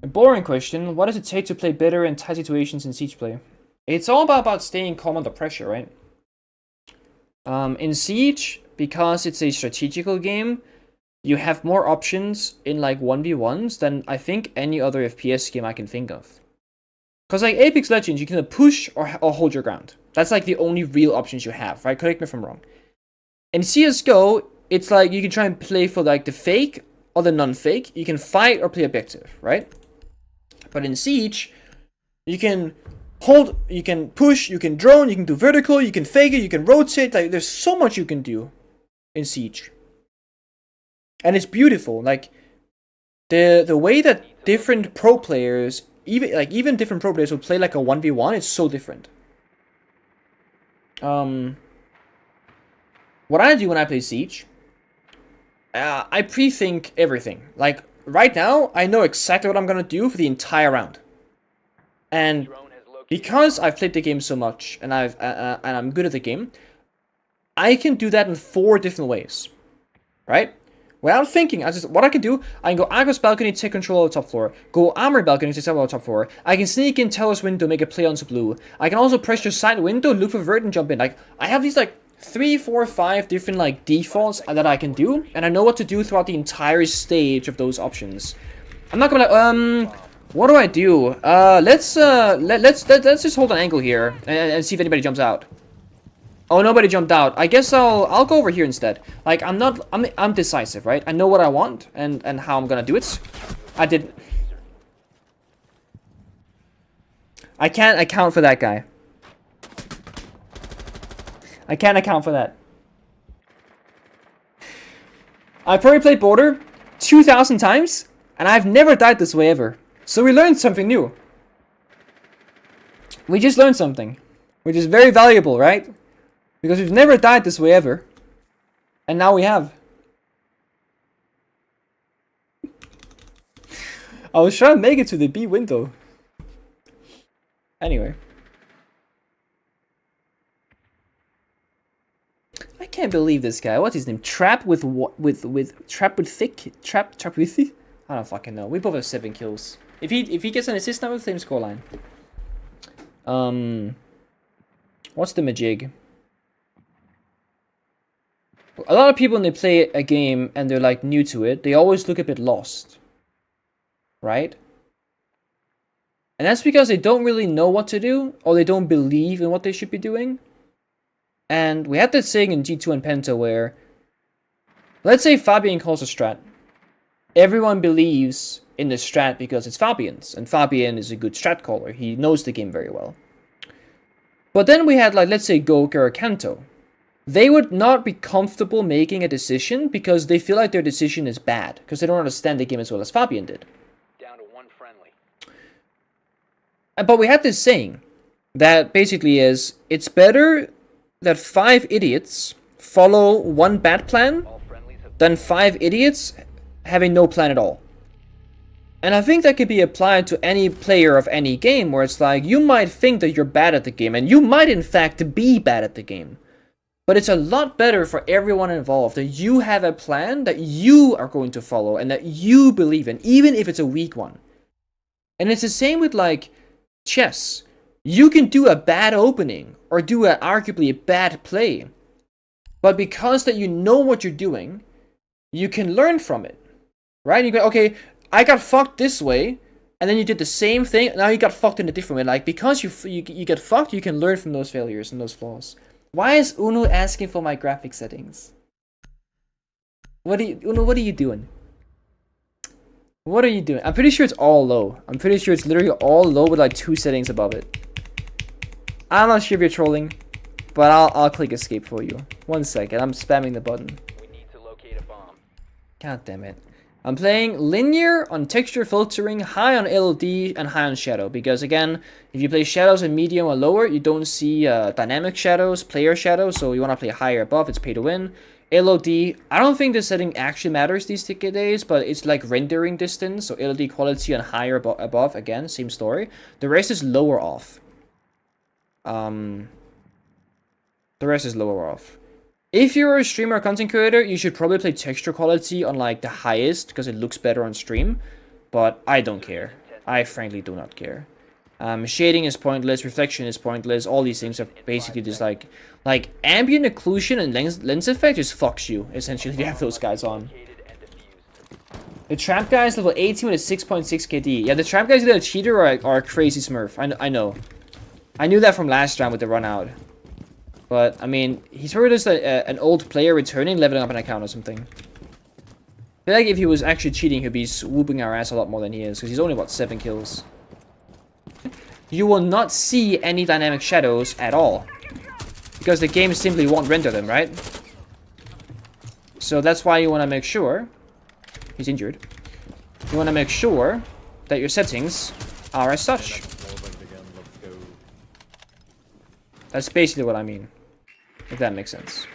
A boring question. What does it take to play better in tight situations in Siege play? It's all about staying calm under pressure, right? In Siege, because it's a strategical game, you have more options in like 1v1s than I think any other FPS game I can think of. Because like Apex Legends, you can push or hold your ground. That's like the only real options you have, right? Correct me if I'm wrong. In CSGO, it's like you can try and play for like the fake or the non-fake. You can fight or play objective, right? But in Siege, you can hold, you can push, you can drone, you can do vertical, you can fake it, you can rotate. Like there's so much you can do in Siege. And it's beautiful. Like the way that different pro players, even different pro players will play like a 1v1, it's so different. What I do when I play Siege, I pre-think everything. Like right now, I know exactly what I'm gonna do for the entire round. And because I've played the game so much and I'm good at the game, I can do that in 4 different ways, right? Without thinking, what I can do, I can go Argos balcony, take control of the top floor. Go armory balcony, take control of the top floor. I can sneak in Teller's window, make a play onto blue. I can also pressure side window, look for vert and jump in. Like I have these like 3, 4, 5 different like defaults that I can do, and I know what to do throughout the entire stage of those options. I'm not gonna what do I do? Let's just hold an angle here and see if anybody jumps out. Oh, nobody jumped out. I guess I'll go over here instead. Like I'm decisive, right? I know what I want and how I'm gonna do it. I can't account for that guy. I can't account for that. I've probably played Border 2,000 times, and I've never died this way ever. So we learned something new. We just learned something, which is very valuable, right? Because we've never died this way ever. And now we have. I was trying to make it to the B window. Anyway. I can't believe this guy. What's his name? Trap with thick? Trap with thick? I don't fucking know. We both have 7 kills. If he gets an assist now, same scoreline. What's the majig? A lot of people when they play a game and they're like new to it, they always look a bit lost. Right? And that's because they don't really know what to do, or they don't believe in what they should be doing. And we had this saying in G2 and Penta where, let's say Fabian calls a strat. Everyone believes in the strat because it's Fabian's, and Fabian is a good strat caller. He knows the game very well. But then we had, like, let's say Goker or Kanto. They would not be comfortable making a decision because they feel like their decision is bad, because they don't understand the game as well as Fabian did. Down to 1 friendly. But we had this saying that basically is, it's better that 5 idiots follow one bad plan than 5 idiots having no plan at all. And I think that could be applied to any player of any game, where it's like, you might think that you're bad at the game, and you might in fact be bad at the game. But it's a lot better for everyone involved that you have a plan that you are going to follow and that you believe in, even if it's a weak one. And it's the same with like chess. You can do a bad opening or do arguably a bad play. But because that you know what you're doing, you can learn from it. Right? You go, okay, I got fucked this way, and then you did the same thing, now you got fucked in a different way. Like, because you get fucked, you can learn from those failures and those flaws. Why is Uno asking for my graphic settings? Uno, what are you doing? What are you doing? I'm pretty sure it's all low. I'm pretty sure it's literally all low with like 2 settings above it. I'm not sure if you're trolling, but I'll click escape for you. 1 second, I'm spamming the button. We need to locate a bomb. God damn it. I'm playing linear on texture filtering, high on LOD, and high on shadow. Because again, if you play shadows in medium or lower, you don't see dynamic shadows, player shadows. So you want to play higher above, it's pay to win. LOD, I don't think this setting actually matters these days, but it's like rendering distance. So LOD quality and higher above, again, same story. The rest is lower off. If you're a streamer or content creator, you should probably play texture quality on like the highest because it looks better on stream, but I don't care. I frankly do not care. Shading is pointless, reflection is pointless, all these things are basically just like ambient occlusion and lens effect just fucks you, essentially, if you have those guys on. The trap guy is level 18 with a 6.6 KD. Yeah, the trap guy is either a cheater or a crazy smurf. I know. I knew that from last round with the run out. But, I mean, he's probably just an old player returning, leveling up an account or something. I feel like if he was actually cheating, he'd be swooping our ass a lot more than he is, because he's only, what, 7 kills. You will not see any dynamic shadows at all, because the game simply won't render them, right? So that's why you want to make sure... He's injured. You want to make sure that your settings are as such. That's basically what I mean, if that makes sense.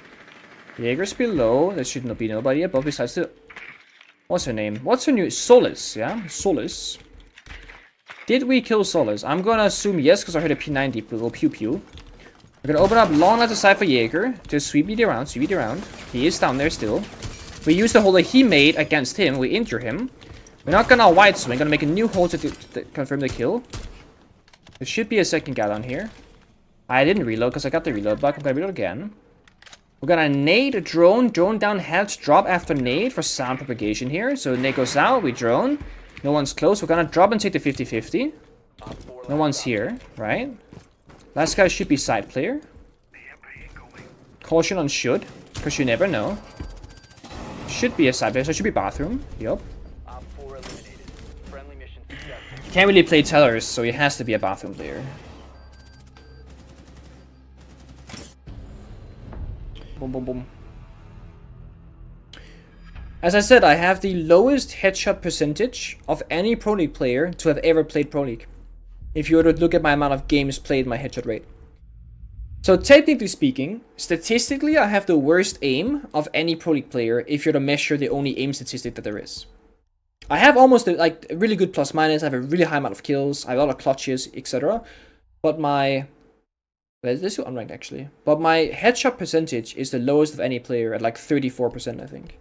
Jaeger's below. There should not be nobody above besides the... What's her name? What's her new... Solace, yeah? Solace. Did we kill Solace? I'm gonna assume yes, because I heard a P90 little pew-pew. We're gonna open up long lines of sight for Jaeger. Just sweep it around, sweep it around. He is down there still. We use the hole that he made against him. We injure him. We're not gonna wide swing. Gonna make a new hole to confirm the kill. There should be a second guy down here. I didn't reload because I got the reload back. I'm gonna reload again. We're gonna nade a drone. Drone down heads. Drop after nade for sound propagation here. So nade goes out. We drone. No one's close. We're gonna drop and take the 50-50. No one's here, right? Last guy should be side player. Caution on should, because you never know. Should be a side player, so it should be bathroom. Yup. Can't really play tellers, so it has to be a bathroom player. Boom, boom, boom. As I said, I have the lowest headshot percentage of any Pro League player to have ever played Pro League. If you were to look at my amount of games played, my headshot rate. So technically speaking, statistically, I have the worst aim of any Pro League player if you're to measure the only aim statistic that there is. I have almost a really good plus minus, I have a really high amount of kills, I have a lot of clutches, etc. But my... Well, this is unranked actually. But my headshot percentage is the lowest of any player at like 34%, I think.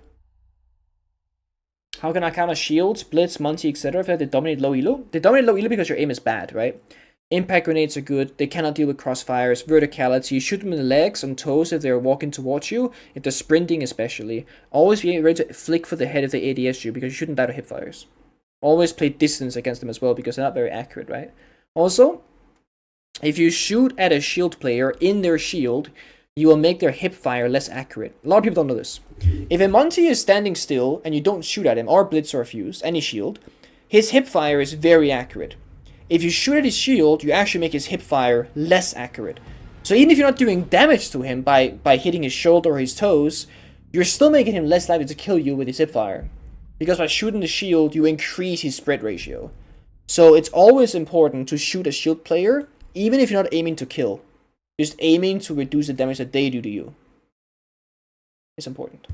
How can I counter shields, blitz, multi, etc. if they dominate low elo? They dominate low elo because your aim is bad, right? Impact grenades are good. They cannot deal with crossfires. Verticality. Shoot them in the legs and toes if they're walking towards you. If they're sprinting especially. Always be ready to flick for the head if they ADS you because you shouldn't die to hipfires. Always play distance against them as well because they're not very accurate, right? Also, if you shoot at a shield player in their shield, you will make their hipfire less accurate. A lot of people don't know this. If a Monty is standing still and you don't shoot at him, or blitz or fuse, any shield, his hipfire is very accurate. If you shoot at his shield, you actually make his hipfire less accurate. So even if you're not doing damage to him by hitting his shoulder or his toes, you're still making him less likely to kill you with his hipfire. Because by shooting the shield, you increase his spread ratio. So it's always important to shoot a shield player, even if you're not aiming to kill. Just aiming to reduce the damage that they do to you. It's important.